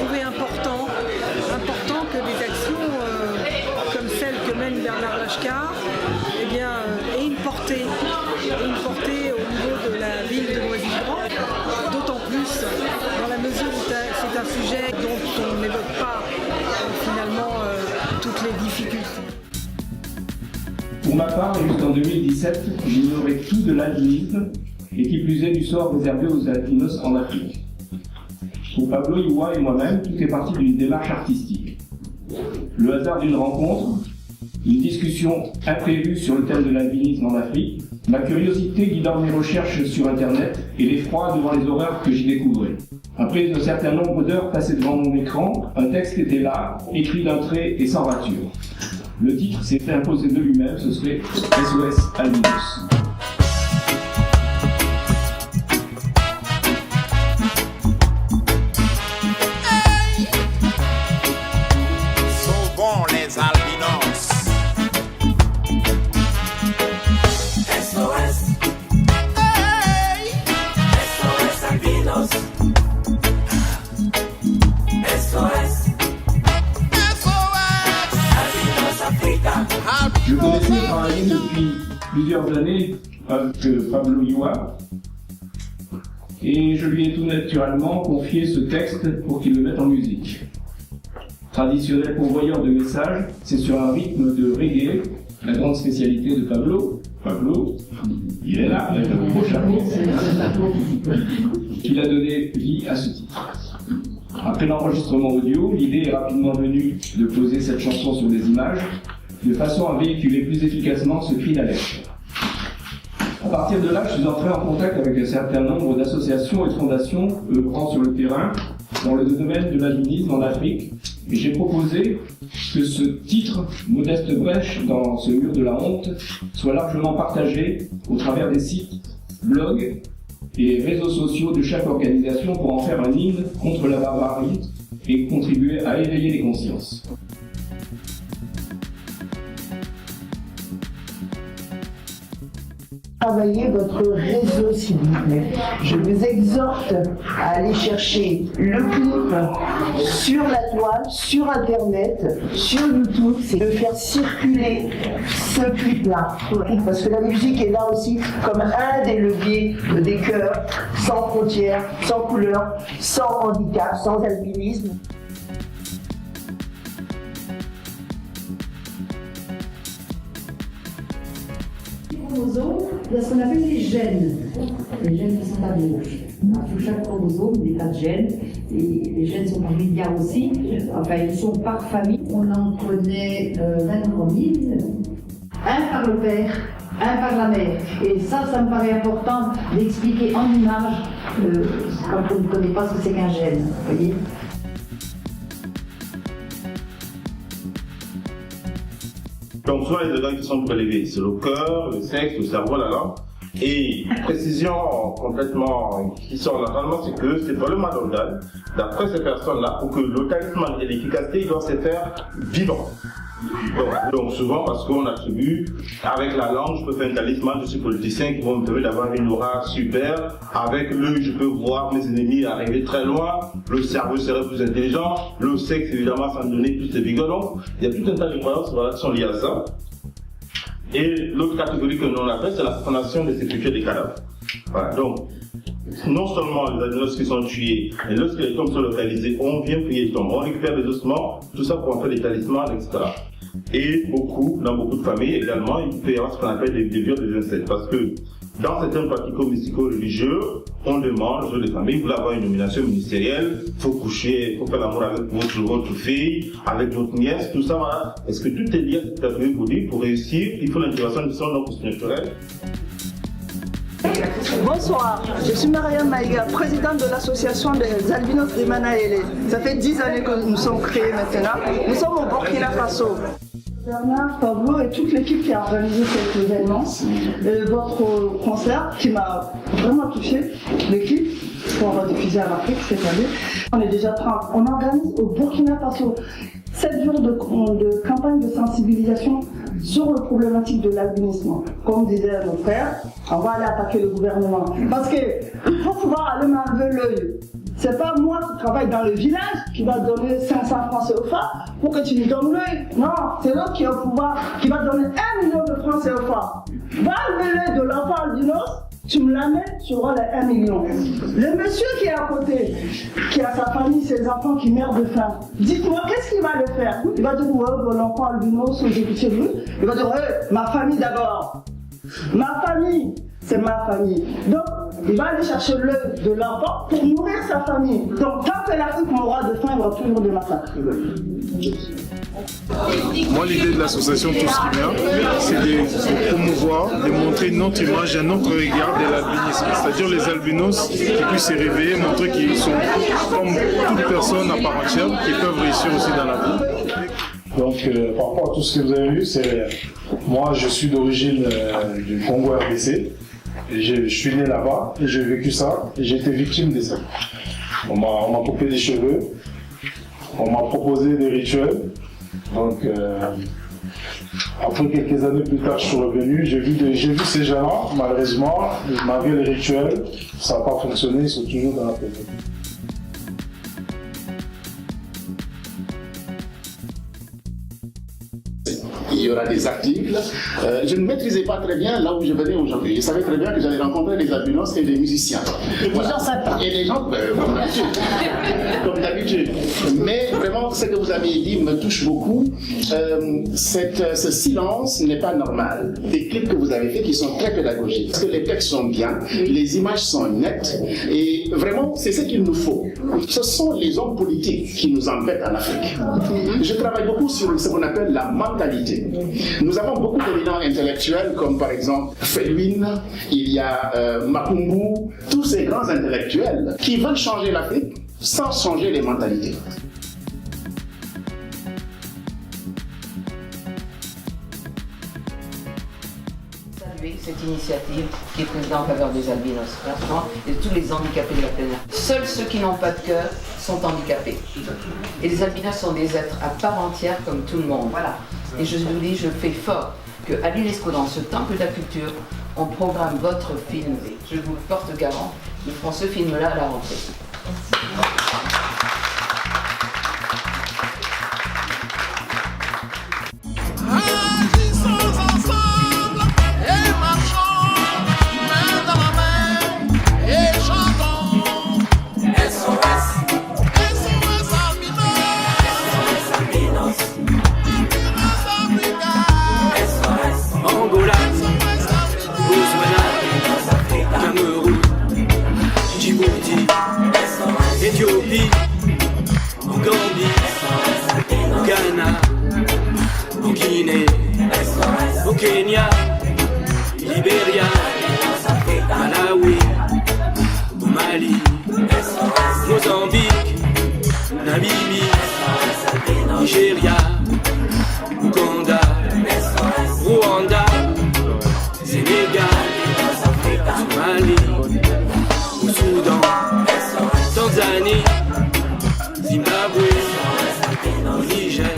trouvé important que des actions comme celle que mène Bernard Lachkar aient une portée au niveau de la ville de Noisy-le-Grand, d'autant plus dans la mesure où c'est un sujet dont on n'évoque pas finalement toutes les difficultés. Pour ma part, jusqu'en 2017, j'ignorais tout de l'albinisme et qui plus est du sort réservé aux albinos en Afrique. Pour Pablo Iwa et moi-même, tout est parti d'une démarche artistique. Le hasard d'une rencontre, une discussion imprévue sur le thème de l'albinisme en Afrique, ma curiosité guidant mes recherches sur Internet et l'effroi devant les horreurs que j'y découvrais. Après un certain nombre d'heures passées devant mon écran, un texte était là, écrit d'un trait et sans rature. Le titre s'est imposé de lui-même, ce serait SOS Albinos. Sauvons les albinos. SOS. Hey. SOS Albinos. SOS. Je connaissais par ailleurs depuis plusieurs années Pablo Iwa et je lui ai tout naturellement confié ce texte pour qu'il le mette en musique. Traditionnel pourvoyeur de messages, c'est sur un rythme de reggae, la grande spécialité de Pablo. Pablo, il est là avec un gros chapeau, qu'il a donné vie à ce titre. Après l'enregistrement audio, l'idée est rapidement venue de poser cette chanson sur des images, de façon à véhiculer plus efficacement ce cri d'alerte. À partir de là, je suis entré en contact avec un certain nombre d'associations et de fondations œuvrant sur le terrain dans le domaine de l'albinisme en Afrique, et j'ai proposé que ce titre, modeste brèche dans ce mur de la honte, soit largement partagé au travers des sites, blogs et réseaux sociaux de chaque organisation pour en faire un hymne contre la barbarie et contribuer à éveiller les consciences. Travaillez votre réseau, s'il vous plaît. Je vous exhorte à aller chercher le clip sur la toile, sur Internet, sur YouTube, c'est de faire circuler ce clip-là. Parce que la musique est là aussi comme un des leviers des cœurs, sans frontières, sans couleur, sans handicap, sans albinisme. Il y a ce qu'on appelle les gènes qui sont à gauche. Sur chaque chromosome, il y a 4 gènes, et les gènes sont par milliards aussi, enfin ils sont par famille. On en connaît 23 000, un par le père, un par la mère. Et ça me paraît important d'expliquer en images quand on ne connaît pas ce que c'est qu'un gène, vous voyez. Donc, soit les organes qui sont prélevés, c'est le cœur, le sexe, le cerveau, la langue. Et précision complètement qui sort naturellement, c'est que c'est pas le mal organe. D'après ces personnes-là, pour que le talisman ait l'efficacité, il doit se faire vivant. Donc souvent, parce qu'on attribue, avec la langue, je peux faire un talisman, je suis politicien, qui vont me permettre d'avoir une aura super. Avec l'œil, je peux voir mes ennemis arriver très loin. Le cerveau serait plus intelligent. Le sexe, évidemment, ça me donner plus de vigueur. Donc, il y a tout un tas de croyances qui sont liées à ça. Et l'autre catégorie que l'on appelle, c'est la profanation des sépultures des cadavres. Voilà, donc, non seulement les albinos qui sont tués, mais lorsque les tombes sont localisées, on vient fouiller les tombes, on récupère les ossements, tout ça pour en faire des talismans, etc. Et dans beaucoup de familles également, il peut y avoir ce qu'on appelle des viols des incestes, parce que dans certains pratico-mystico-religieux, on demande aux des familles, vous voulez avoir une nomination ministérielle, il faut coucher, il faut faire l'amour avec votre fille, avec votre nièce, tout ça, voilà. Est-ce que tout est lié à cette catégorie bouddhique? Pour réussir, il faut l'intégration de son nom naturel. Bonsoir, je suis Mariam Maïga, présidente de l'association des albinos de Manaélé. Ça fait 10 années que nous sommes créés maintenant. Nous sommes au Burkina Faso. Bernard, Pablo et toute l'équipe qui a organisé cet événement, votre concert qui m'a vraiment touché, l'équipe qu'on va diffuser à l'Afrique cette année. On est déjà 30. On organise au Burkina Faso 7 jours de campagne de sensibilisation sur la problématique de l'albinisme. Comme disait mon frère, on va aller attaquer le gouvernement. Parce qu'il faut pouvoir aller m'enlever l'œil. C'est pas moi qui travaille dans le village qui va donner 500 francs CFA pour que tu lui donnes l'œil. Non, c'est l'autre qui est au pouvoir, qui va donner 1 million de francs CFA. Va lever l'œil de l'enfant albinos, tu me l'amènes, tu auras les 1 million. Le monsieur qui est à côté, qui a sa famille, ses enfants qui meurent de faim, dites-moi, qu'est-ce qu'il va le faire? Il va dire, ouais, l'enfant albinos, j'ai pitié de lui. Il va dire, ouais, ma famille d'abord. Ma famille, c'est ma famille. Donc, il va aller chercher l'œil de l'enfant pour nourrir sa famille. Donc, tant que l'Afrique mourra de faim, il y aura toujours des massacres. Moi, l'idée de l'association Tout ce qui vient, c'est de promouvoir, de montrer notre image et notre regard de l'albinisme. C'est-à-dire les albinos qui puissent se réveiller, montrer qu'ils sont comme toute personne à part entière, qui peuvent réussir aussi dans la vie. Donc, par rapport à tout ce que vous avez vu, c'est moi, je suis d'origine du Congo RDC. Je suis né là-bas et j'ai vécu ça et j'ai été victime de ça. On m'a coupé les cheveux, on m'a proposé des rituels. Donc, après quelques années plus tard, je suis revenu, j'ai vu ces gens-là, malheureusement, malgré les rituels, ça n'a pas fonctionné, ils sont toujours dans la pauvreté. Il y aura des articles. Je ne maîtrisais pas très bien là où je venais aujourd'hui. Je savais très bien que j'allais rencontrer des albinos et des musiciens. Et des gens sympas. Et des gens, comme d'habitude. Mais vraiment, ce que vous avez dit me touche beaucoup. Ce silence n'est pas normal. Des clips que vous avez faits qui sont très pédagogiques. Parce que les textes sont bien, les images sont nettes. Et vraiment, c'est ce qu'il nous faut. Ce sont les hommes politiques qui nous embêtent en Afrique. Je travaille beaucoup sur ce qu'on appelle la mentalité. Nous avons beaucoup d'éminents intellectuels, comme par exemple Felwin, il y a Makumbu, tous ces grands intellectuels qui veulent changer l'Afrique sans changer les mentalités. Saluer cette initiative qui est prise en faveur des albinos et de tous les handicapés de la planète. Seuls ceux qui n'ont pas de cœur sont handicapés. Et les albinos sont des êtres à part entière comme tout le monde. Voilà. Et je vous dis, je fais fort qu'à l'UNESCO, dans ce temple de la culture, on programme votre film. Je vous le porte garant, nous ferons ce film-là à la rentrée. Angola, Botswana, Cameroun, Djibouti, Éthiopie, Gambie, Ghana, au Guinée, au Kenya, Libéria, Malawi, au Mali, Mozambique, Namibie, Nigeria, Ouganda, Rwanda, Sénégal, Somalie, au Soudan, Tanzanie, Zimbabwe, au Niger.